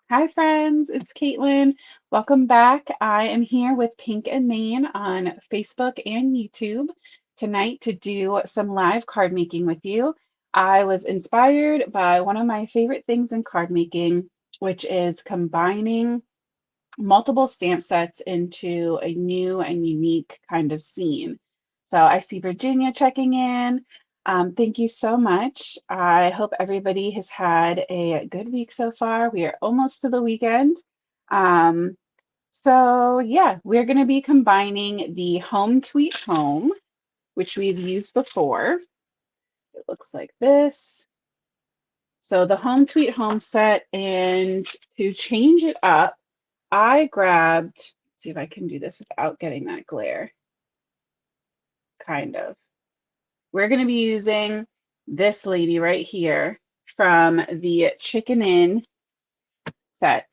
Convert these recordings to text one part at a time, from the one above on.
Hi, friends. It's Caitlin. Welcome back. I am here with Pink and Main on Facebook and YouTube tonight to do some live card making with you. I was inspired by one of my favorite things in card making, which is combining multiple stamp sets into a new and unique kind of scene. So I see Virginia checking in. Thank you so much. I hope everybody has had a good week so far. We are almost to the weekend. Um, so yeah, we're going to be combining the Home Tweet Home, which we've used before. It looks like this. So the Home Tweet Home set, and to change it up, I grabbed, see if I can do this without getting that glare, kind of. We're going to be using this lady right here from the Chicken Inn set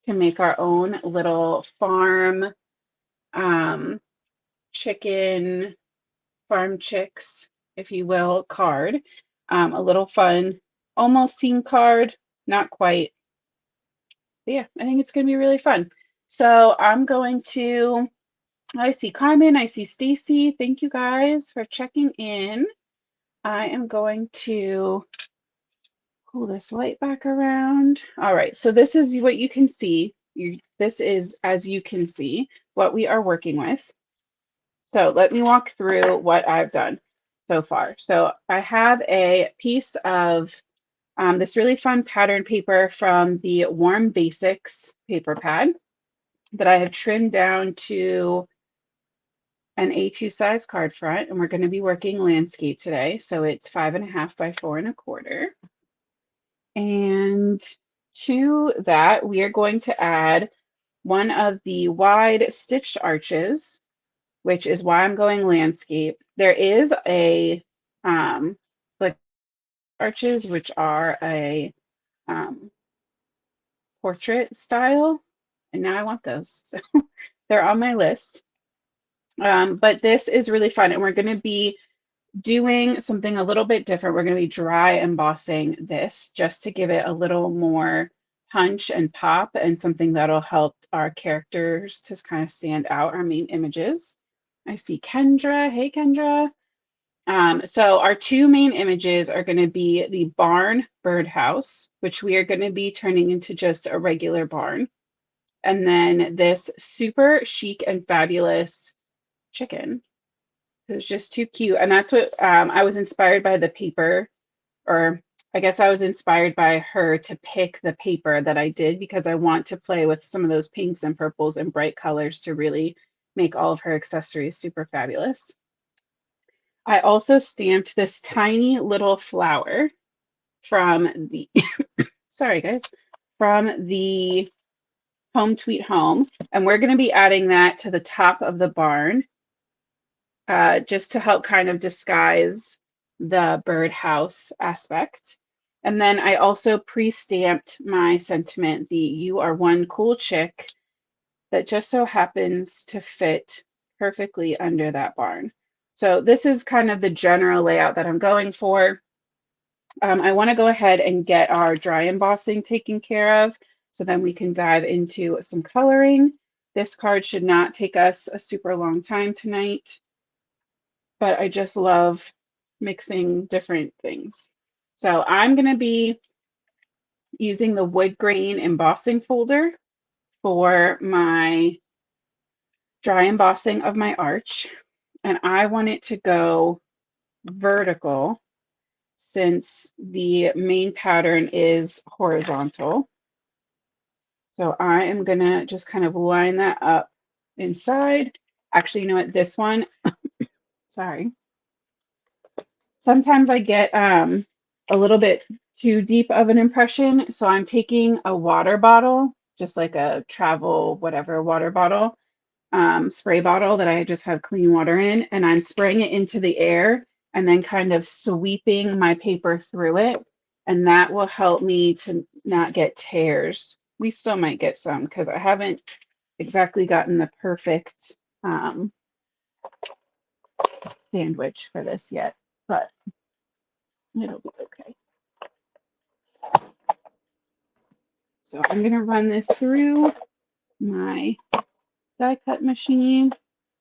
to make our own little farm chicken, farm chicks, if you will, card. A little fun, almost scene card, not quite. But yeah, I think it's going to be really fun. So I'm going to I see Carmen. I see Stacy. Thank you guys for checking in. I am going to pull this light back around. All right, so this is what you can see. This is, as you can see, what we are working with. So let me walk through what I've done so far. So I have a piece of this really fun pattern paper from the Warm Basics paper pad that I have trimmed down to an A2 size card front, and we're going to be working landscape today. So it's 5.5 by 4.25. And to that, we are going to add one of the wide stitched arches, which is why I'm going landscape. There is a like arches, which are a um, portrait style, and now I want those. So they're on my list. But this is really fun, and we're going to be doing something a little bit different. We're going to be dry embossing this just to give it a little more punch and pop, and something that'll help our characters to kind of stand out, our main images. I see Kendra. Hey, Kendra. So our two main images are going to be the barn birdhouse, which we are going to be turning into just a regular barn. And then this super chic and fabulous chicken. It was just too cute. And that's what I was inspired by the paper, or I guess I was inspired by her to pick the paper that I did because I want to play with some of those pinks and purples and bright colors to really make all of her accessories super fabulous. I also stamped this tiny little flower from the, sorry guys, from the Home Tweet Home. And we're going to be adding that to the top of the barn just to help kind of disguise the birdhouse aspect. And then I also pre-stamped my sentiment, the "You are one cool chick," that just so happens to fit perfectly under that barn. So this is kind of the general layout that I'm going for. I want to go ahead and get our dry embossing taken care of, so then we can dive into some coloring. This card should not take us a super long time tonight, but I just love mixing different things. So I'm going to be using the wood grain embossing folder for my dry embossing of my arch. And I want it to go vertical since the main pattern is horizontal. So I am going to just kind of line that up inside. Actually, you know what? This one, sorry. Sometimes I get a little bit too deep of an impression. So I'm taking a water bottle, just like a travel, whatever water bottle, spray bottle that I just have clean water in, and I'm spraying it into the air and then kind of sweeping my paper through it. And that will help me to not get tears. We still might get some because I haven't exactly gotten the perfect sandwich for this yet, but it'll be okay. So I'm going to run this through my die cut machine,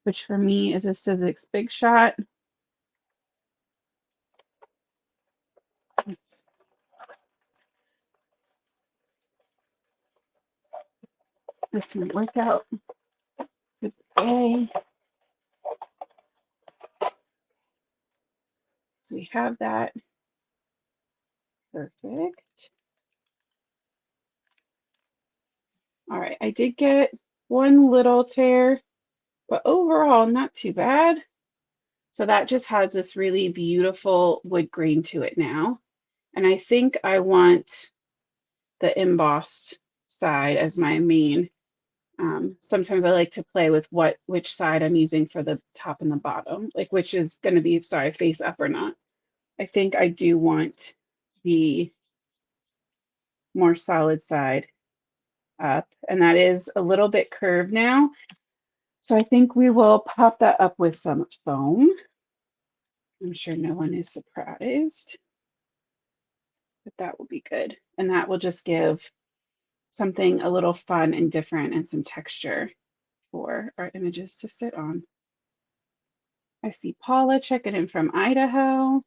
which for me is a Sizzix Big Shot. Oops. This didn't work out. Okay. So we have that. Perfect. All right, I did get one little tear, but overall not too bad. So that just has this really beautiful wood grain to it now. And I think I want the embossed side as my main. Sometimes I like to play with which side I'm using for the top and the bottom, like which is going to be, sorry, face up or not. I think I do want the more solid side up, and that is a little bit curved now. So I think we will pop that up with some foam. I'm sure no one is surprised, but that will be good. And that will just give something a little fun and different and some texture for our images to sit on. I see Paula checking in from Idaho.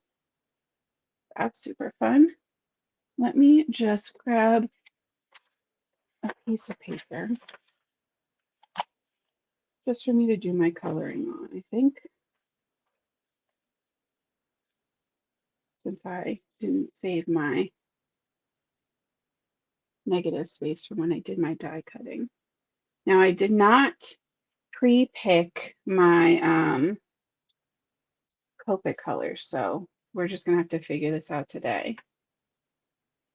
That's super fun. Let me just grab a piece of paper just for me to do my coloring on, I think, since I didn't save my negative space from when I did my die cutting. Now I did not pre-pick my Copic colors, so we're just gonna have to figure this out today.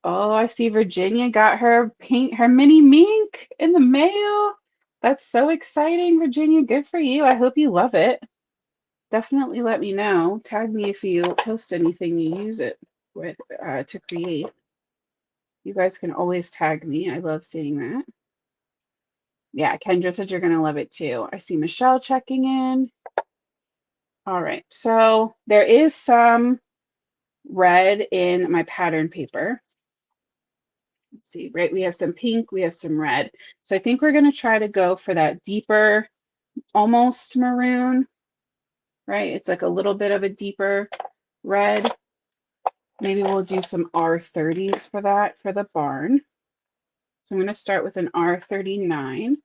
Oh, I see Virginia got her mini mink in the mail. That's so exciting, Virginia. Good for you. I hope you love it. Definitely let me know. Tag me if you post anything you use it with to create. You guys can always tag me. I love seeing that. Yeah, Kendra said you're gonna love it too. I see Michelle checking in. All right, so there is some red in my pattern paper. Let's see, right? We have some pink, we have some red. So I think we're gonna try to go for that deeper, almost maroon, right? It's like a little bit of a deeper red. Maybe we'll do some R30s for that for the barn. So I'm gonna start with an R39.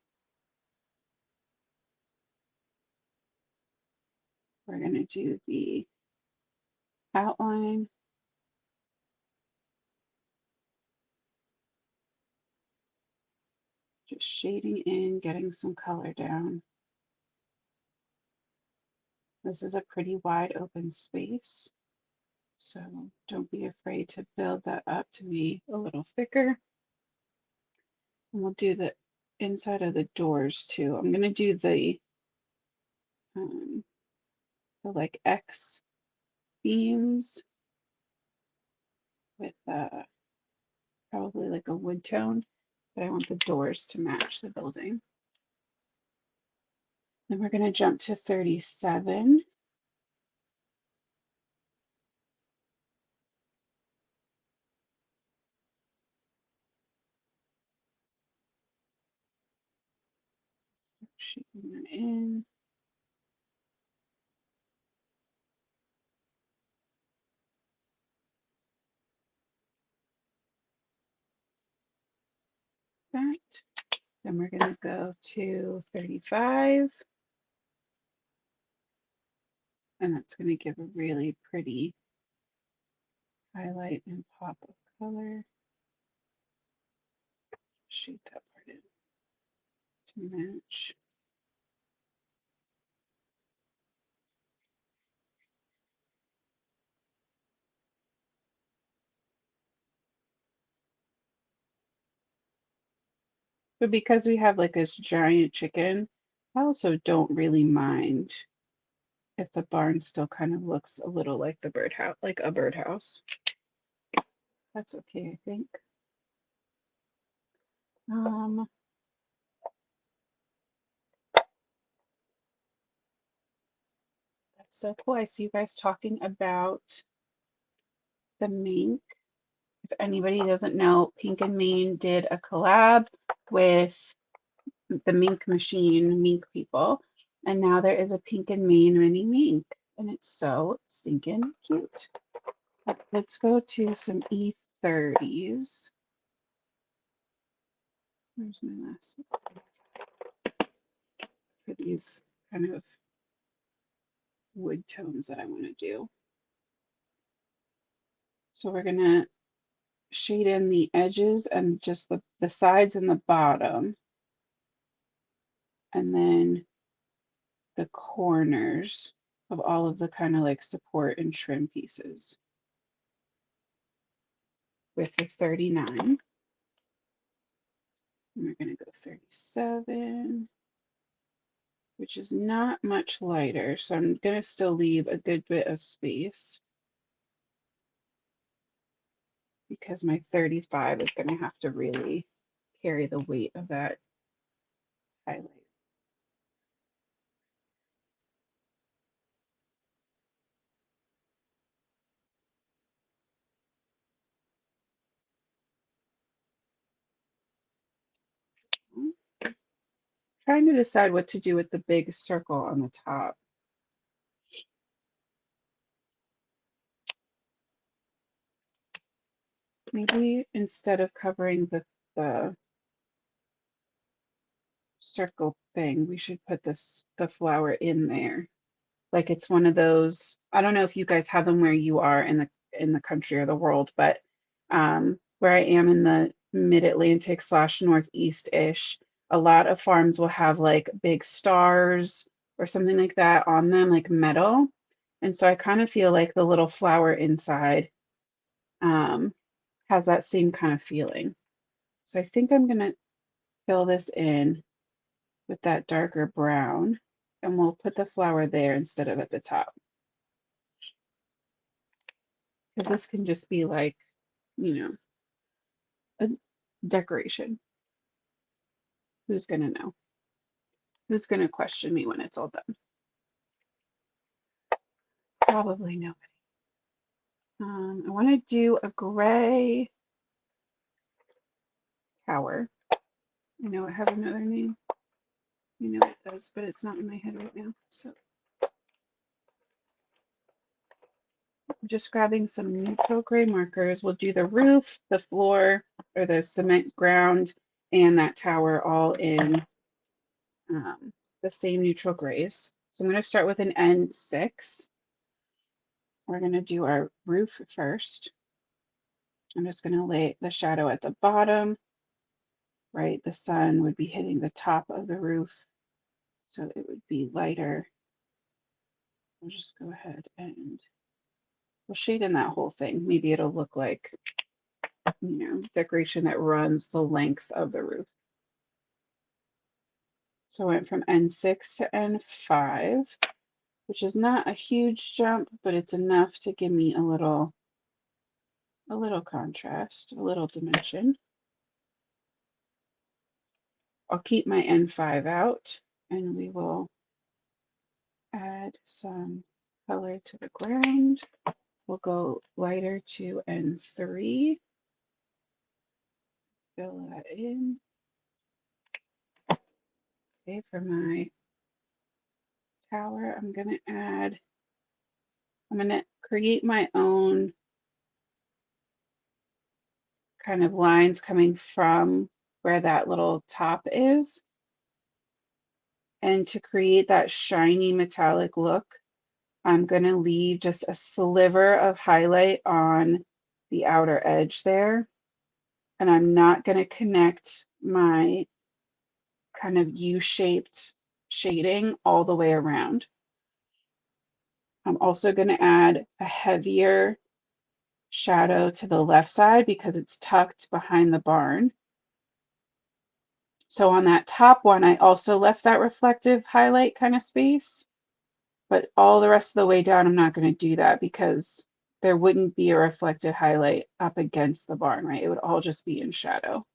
We're gonna do the outline. Just shading in, getting some color down. This is a pretty wide open space, so don't be afraid to build that up to be a little thicker. And we'll do the inside of the doors too. I'm gonna do the like X beams with probably like a wood tone, but I want the doors to match the building. Then we're gonna jump to 37. Shading that in. That. Then we're gonna go to 35. And that's gonna give a really pretty highlight and pop of color. Shade that part in to match. But because we have like this giant chicken, I also don't really mind if the barn still kind of looks a little like the birdhouse, like a birdhouse. That's okay, I think. That's so cool. I see you guys talking about the mink. If anybody doesn't know, Pink and Main did a collab with the Mink Machine, Mink people, and now there is a Pink and Main mini mink, and it's so stinking cute. Let's go to some E30s. Where's my last one? For these kind of wood tones that I want to do. So we're going to shade in the edges and just the sides and the bottom, and then the corners of all of the kind of like support and trim pieces with the 39. And we're going to go 37, which is not much lighter, so I'm going to still leave a good bit of space because my 35 is going to have to really carry the weight of that highlight. Trying to decide what to do with the big circle on the top. Maybe instead of covering the circle thing, we should put the flower in there. Like it's one of those, I don't know if you guys have them where you are in the country or the world, but where I am in the mid-Atlantic / northeast-ish, a lot of farms will have like big stars or something like that on them, like metal. And so I kind of feel like the little flower inside has that same kind of feeling. So I think I'm gonna fill this in with that darker brown, and we'll put the flower there instead of at the top. Because this can just be like, you know, a decoration. Who's gonna know? Who's gonna question me when it's all done? Probably nobody. I want to do a gray tower. I know it has another name. You know it does, but it's not in my head right now. So I'm just grabbing some neutral gray markers. We'll do the roof, the floor, or the cement ground, and that tower all in the same neutral grays. So I'm going to start with an N6. We're going to do our roof first. I'm just going to lay the shadow at the bottom, right? The sun would be hitting the top of the roof, so it would be lighter. We'll just go ahead and we'll shade in that whole thing. Maybe it'll look like, you know, decoration that runs the length of the roof. So I went from N6 to N5, which is not a huge jump, but it's enough to give me a little contrast, a little dimension. I'll keep my N5 out, and we will add some color to the ground. We'll go lighter to N3. Fill that in. Okay, for my tower, I'm going to create my own kind of lines coming from where that little top is. And to create that shiny metallic look, I'm going to leave just a sliver of highlight on the outer edge there. And I'm not going to connect my kind of U-shaped shading all the way around. I'm also going to add a heavier shadow to the left side because it's tucked behind the barn. So on that top one, I also left that reflective highlight kind of space, but all the rest of the way down, I'm not going to do that because there wouldn't be a reflected highlight up against the barn, right? It would all just be in shadow.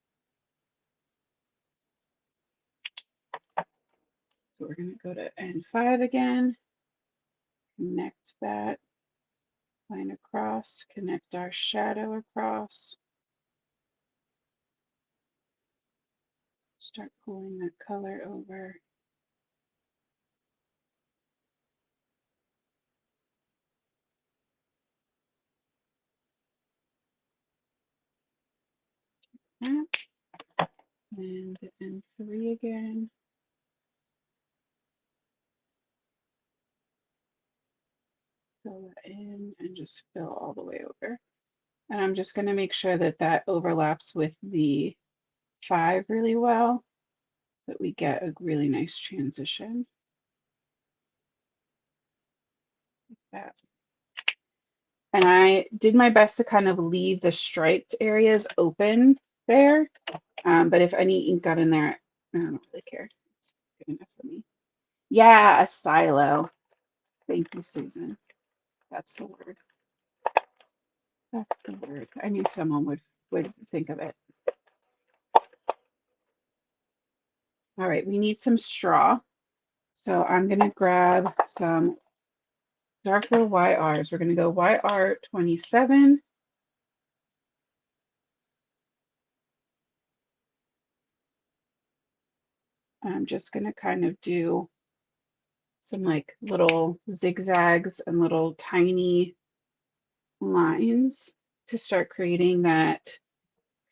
So we're going to go to N5 again, connect that line across. across, connect our shadow across. Start pulling that color over. And N3 again. Fill that in and just fill all the way over. And I'm just going to make sure that that overlaps with the 5 really well so that we get a really nice transition. Like that. And I did my best to kind of leave the striped areas open there. But if any ink got in there, I don't really care. It's good enough for me. Yeah, a silo. Thank you, Susan. That's the word. That's the word. I knew someone would think of it. All right, we need some straw. So I'm going to grab some darker YRs. We're going to go YR 27. I'm just going to kind of do some like little zigzags and little tiny lines to start creating that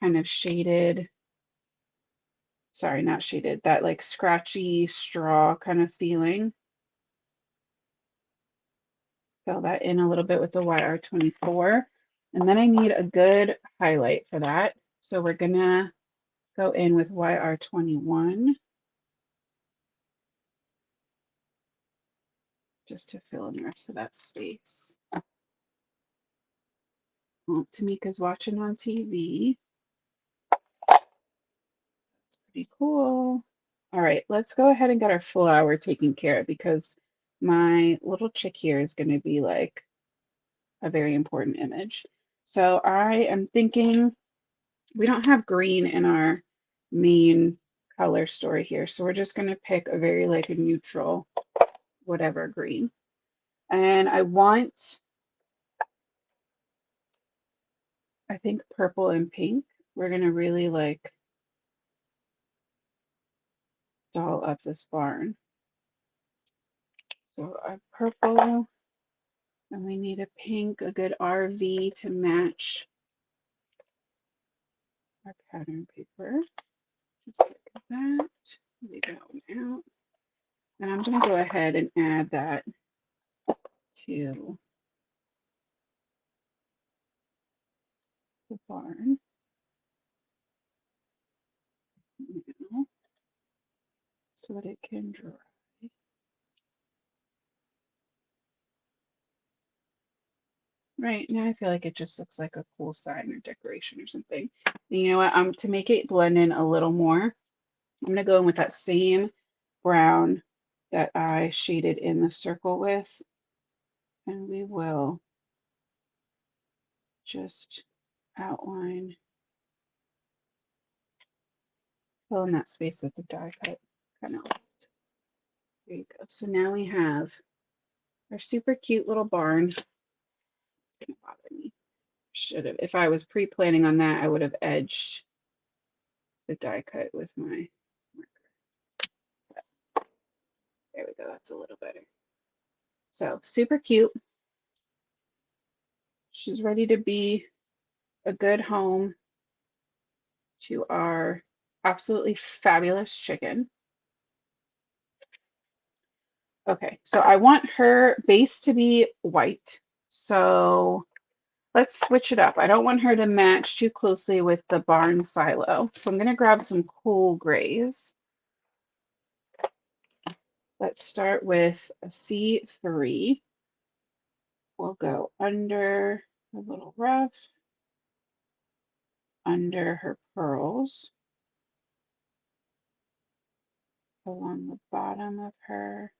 kind of shaded, sorry, not shaded, that like scratchy straw kind of feeling. Fill that in a little bit with the YR24. And then I need a good highlight for that. So we're gonna go in with YR21 just to fill in the rest of that space. Well, Tamika's watching on TV. It's pretty cool. All right, let's go ahead and get our flower taken care of because my little chick here is going to be like a very important image. So I am thinking we don't have green in our main color story here. So we're just going to pick a very like a neutral, whatever green. And I want, I think purple and pink. We're going to really like doll up this barn. So a purple, and we need a pink, a good RV to match our pattern paper. Just like that. Leave that one out. And I'm going to go ahead and add that to the barn now so that it can dry. Right now I feel like it just looks like a cool sign or decoration or something. And you know what? To make it blend in a little more, I'm going to go in with that same brown that I shaded in the circle with, and we will just outline, fill in that space that the die cut kind of left. There you go. So now we have our super cute little barn. It's going to bother me. Should have, if I was pre-planning on that, I would have edged the die cut with my marker. But there we go. That's a little better. So super cute. She's ready to be a good home to our absolutely fabulous chicken. Okay, so I want her base to be white. So let's switch it up. I don't want her to match too closely with the barn silo. So I'm going to grab some cool grays. Let's start with a C3. We'll go under her little ruff, under her pearls, along the bottom of her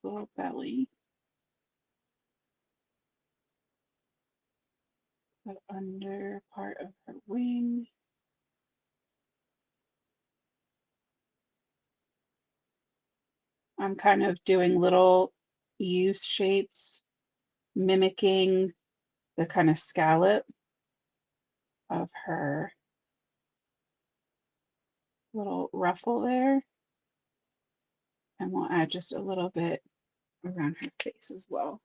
little belly, the under part of her wing. I'm kind of doing little U shapes, mimicking the kind of scallop of her little ruffle there. And we'll add just a little bit around her face as well.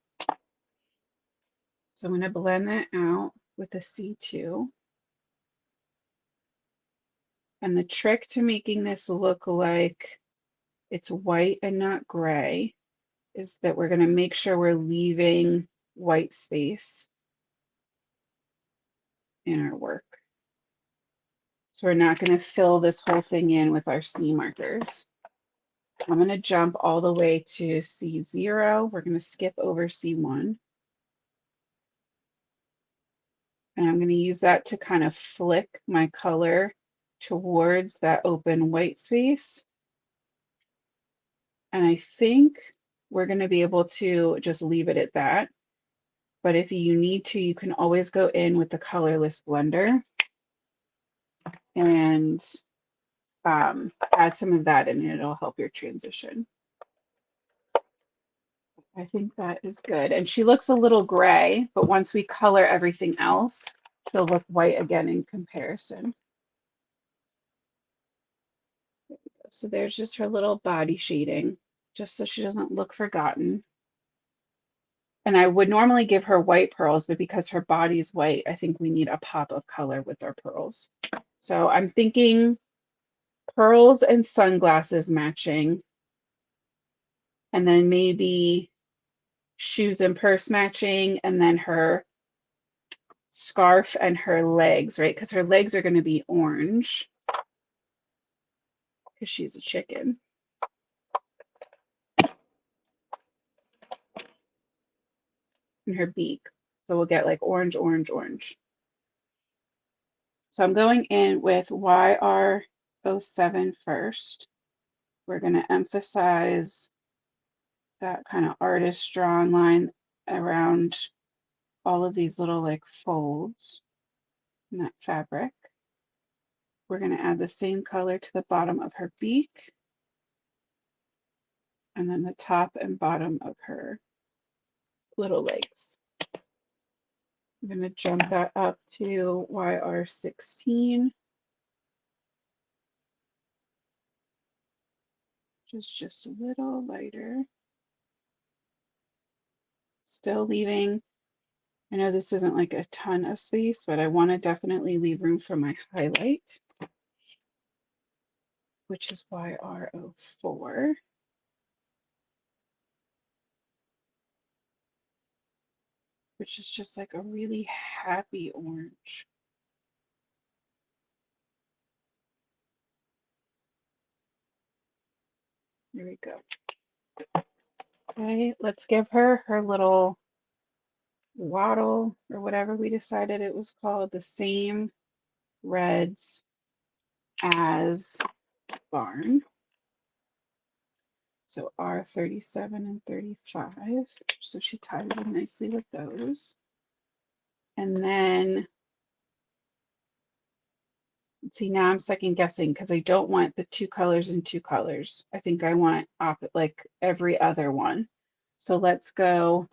So I'm going to blend that out with a C2. And the trick to making this look like it's white and not gray is that we're going to make sure we're leaving white space in our work. So we're not going to fill this whole thing in with our C markers. I'm going to jump all the way to C0. We're going to skip over C1. And I'm going to use that to kind of flick my color towards that open white space. And I think we're going to be able to just leave it at that. But if you need to, you can always go in with the colorless blender and add some of that in, and it'll help your transition. I think that is good. And she looks a little gray, but once we color everything else, she'll look white again in comparison. So there's just her little body shading, just so she doesn't look forgotten. And I would normally give her white pearls, but because her body's white, I think we need a pop of color with our pearls. So I'm thinking pearls and sunglasses matching, and then maybe shoes and purse matching, and then her scarf and her legs, right? Because her legs are going to be orange because she's a chicken. And her beak. So we'll get like orange, orange, orange. So I'm going in with YR07 first. We're going to emphasize that kind of artist drawn line around all of these little like folds in that fabric. We're going to add the same color to the bottom of her beak and then the top and bottom of her little legs. I'm going to jump that up to YR16, which is just a little lighter. Still leaving, I know this isn't like a ton of space, but I want to definitely leave room for my highlight, which is YR04. Which is just like a really happy orange. There we go. Okay, let's give her her little waddle or whatever we decided it was called, the same reds as barn. So R37 and 35. So she tied in nicely with those. And then, see, now I'm second guessing because I don't want the two colors in two colors. I think I want like every other one. So let's go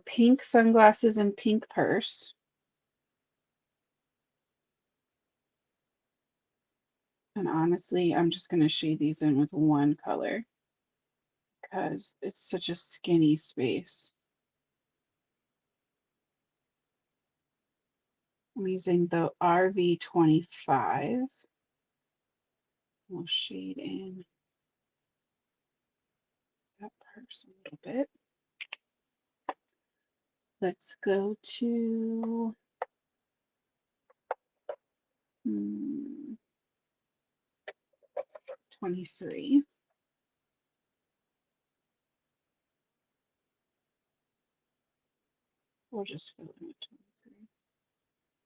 pink sunglasses and pink purse. And honestly, I'm just going to shade these in with one color because it's such a skinny space. I'm using the RV25. We'll shade in that purse a little bit. Let's go to 23. We'll just fill in with 23.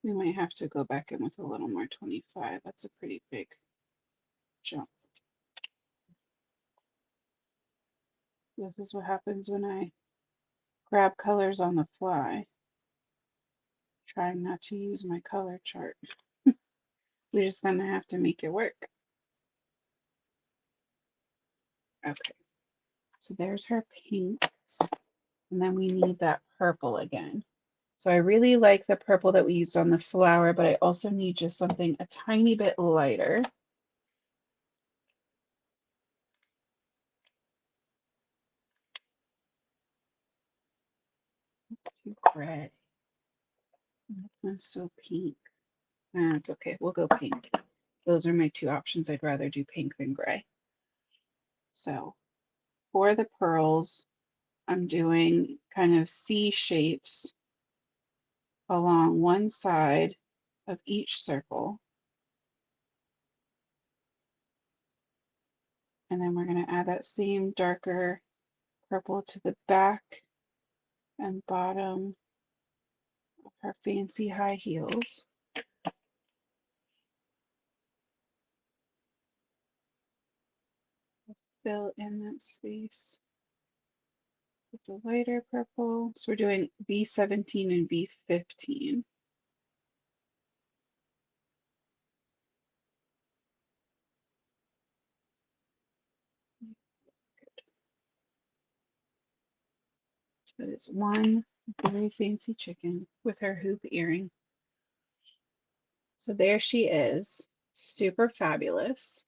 We might have to go back in with a little more 25. That's a pretty big jump. This is what happens when I grab colors on the fly. Trying not to use my color chart. We're just gonna have to make it work. Okay, so there's her pinks, and then we need that purple again. So I really like the purple that we used on the flower, but I also need just something a tiny bit lighter. It's too gray. This one's so pink. It's okay. We'll go pink. Those are my two options. I'd rather do pink than gray. So for the pearls, I'm doing kind of C shapes along one side of each circle. And then we're going to add that same darker purple to the back and bottom of her fancy high heels. Fill in that space with the lighter purple. So we're doing V17 and V15. That is one very fancy chicken with her hoop earring. So there she is, super fabulous.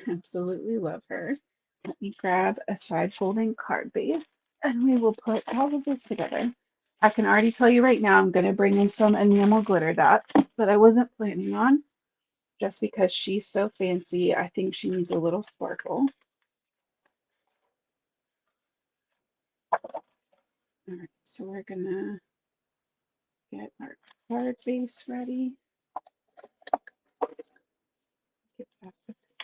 Absolutely love her. Let me grab a side folding card base and we will put all of this together. I can already tell you right now I'm going to bring in some enamel glitter dots that I wasn't planning on just because she's so fancy. I think she needs a little sparkle. All right, so we're going to get our card base ready. Get that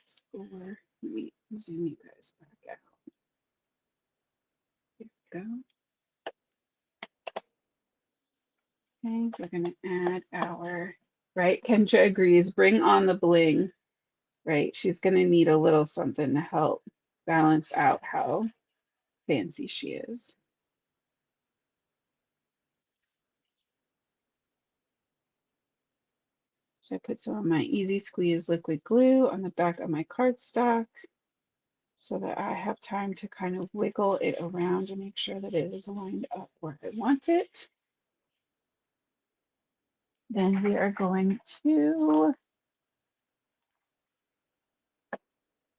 score. Let me zoom you guys back out. Here we go. Okay, we're going to add our, right? Kendra agrees, bring on the bling, right? She's going to need a little something to help balance out how fancy she is. So I put some of my Easy Squeeze liquid glue on the back of my cardstock so that I have time to kind of wiggle it around and make sure that it is lined up where I want it. Then we are going to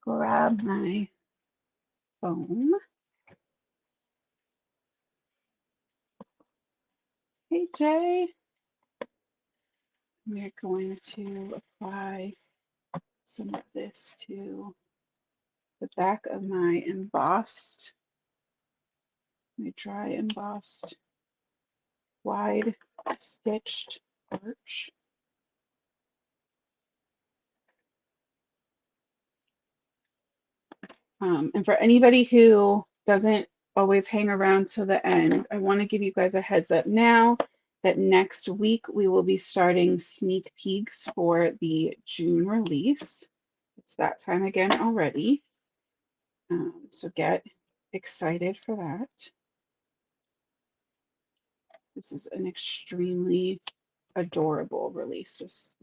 grab my foam. Hey, Jay. We're going to apply some of this to the back of my embossed, my dry embossed wide stitched arch. And for anybody who doesn't always hang around to the end, I want to give you guys a heads up now that next week we will be starting sneak peeks for the June release. It's that time again already. So get excited for that. This is an extremely adorable release. Just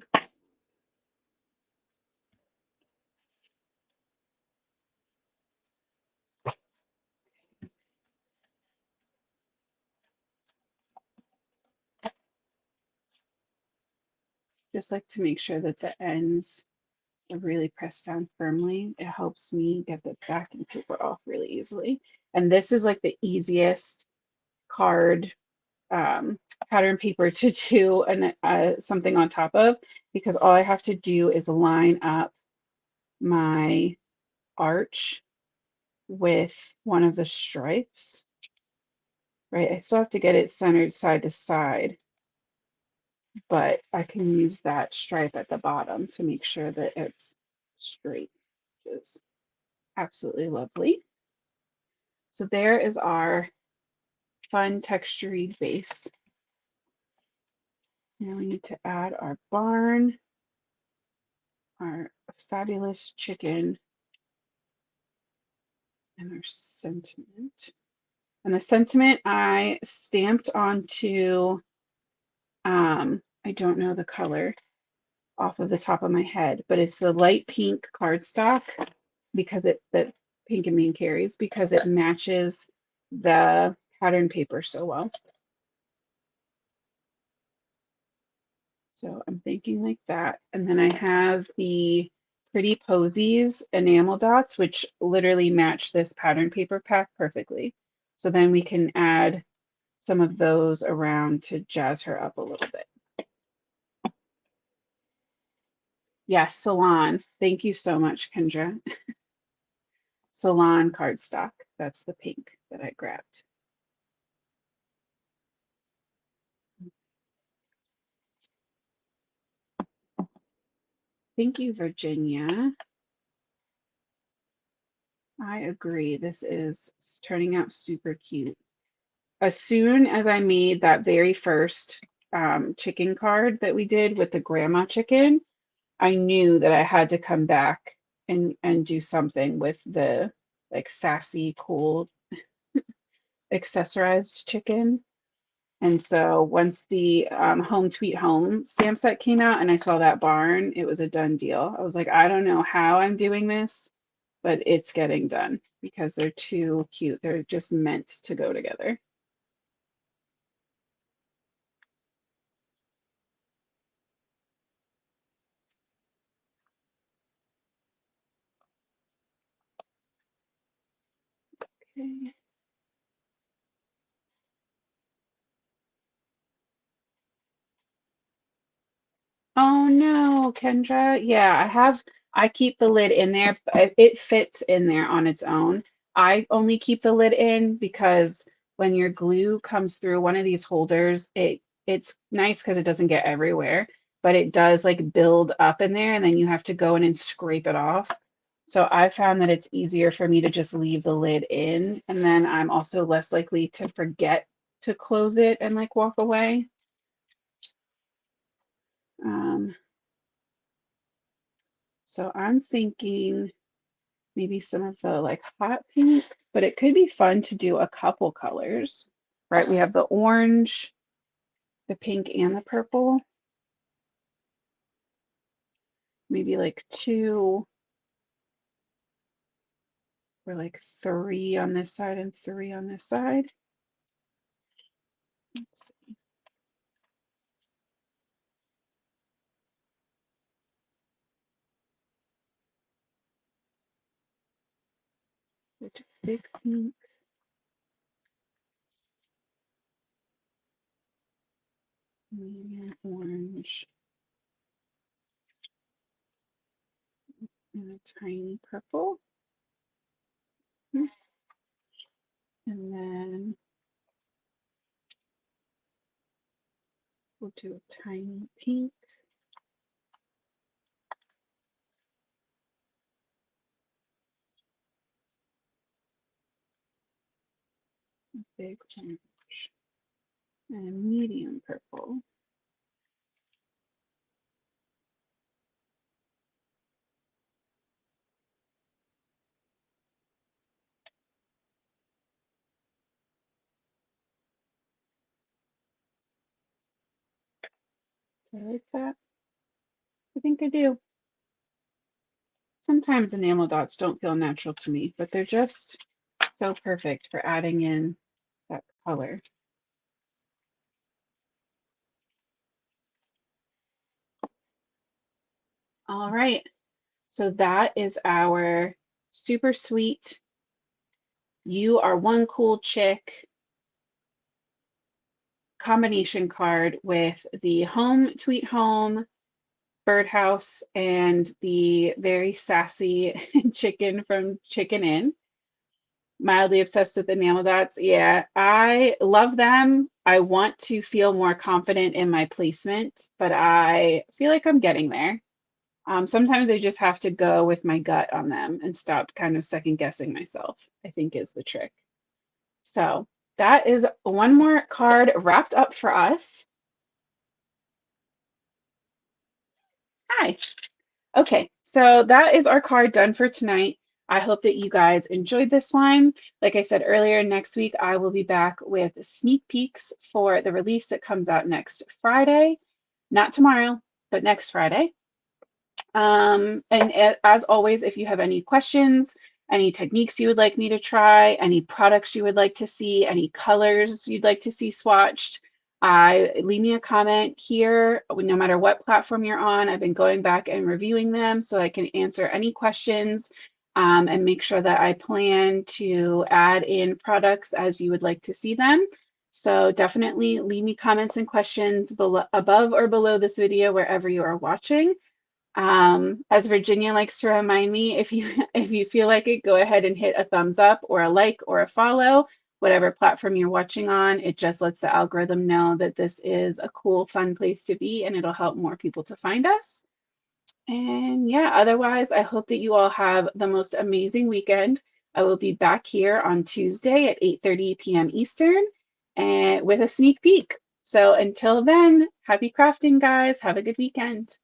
like to make sure that the ends are really pressed down firmly. It helps me get the backing paper off really easily. And this is like the easiest card pattern paper to do something on top of, because all I have to do is line up my arch with one of the stripes, right? I still have to get it centered side to side, but I can use that stripe at the bottom to make sure that it's straight, which is absolutely lovely. So there is our fun textured base. Now we need to add our barn, our fabulous chicken, and our sentiment. And the sentiment I stamped onto, I don't know the color off of the top of my head, but it's the light pink cardstock because that Pink and Bean carries, because it matches the pattern paper so well. So I'm thinking like that. And then I have the Pretty Posies enamel dots, which literally match this pattern paper pack perfectly. So then we can add some of those around to jazz her up a little bit. Yes, Salon. Thank you so much, Kendra. Salon cardstock. That's the pink that I grabbed. Thank you, Virginia. I agree. This is turning out super cute. As soon as I made that very first chicken card that we did with the grandma chicken, I knew that I had to come back and do something with the like sassy, cool, accessorized chicken. And so once the Home Sweet Home stamp set came out and I saw that barn, it was a done deal. I was like, I don't know how I'm doing this, but it's getting done because they're too cute. They're just meant to go together. Okay. Oh no, Kendra. Yeah, I keep the lid in there. It fits in there on its own. I only keep the lid in because when your glue comes through one of these holders, it's nice because it doesn't get everywhere, but it does like build up in there and then you have to go in and scrape it off. So I found that it's easier for me to just leave the lid in, and then I'm also less likely to forget to close it and like walk away. Um, So I'm thinking maybe some of the like hot pink, but it could be fun to do a couple colors, right? We have the orange, the pink, and the purple. Maybe like two or like three on this side and three on this side. Let's see. Which big pink, medium orange, and a tiny purple. And then we'll do a tiny pink. Big orange and a medium purple. Do I like that? I think I do. Sometimes enamel dots don't feel natural to me, but they're just so perfect for adding in that color. All right, so that is our super sweet, you are one cool chick combination card with the Home Sweet Home birdhouse and the very sassy chicken from Chicken Inn. Mildly obsessed with enamel dots. Yeah, I love them. I want to feel more confident in my placement, but I feel like I'm getting there. Sometimes I just have to go with my gut on them and stop kind of second guessing myself, I think is the trick. So that is one more card wrapped up for us. Hi. Okay, so that is our card done for tonight. I hope that you guys enjoyed this one. Like I said earlier, next week I will be back with sneak peeks for the release that comes out next Friday. Not tomorrow, but next Friday. As always, if you have any questions, any techniques you would like me to try, any products you would like to see, any colors you'd like to see swatched, Leave me a comment here, no matter what platform you're on. I've been going back and reviewing them so I can answer any questions and make sure that I plan to add in products as you would like to see them. So definitely leave me comments and questions below, above or below this video, wherever you are watching. As Virginia likes to remind me, if you if you feel like it, go ahead and hit a thumbs up or a like or a follow, whatever platform you're watching on. It just lets the algorithm know that this is a cool, fun place to be, and it'll help more people to find us. And yeah, otherwise, I hope that you all have the most amazing weekend. I will be back here on Tuesday at 8:30 p.m. Eastern and with a sneak peek. So until then, happy crafting, guys. Have a good weekend.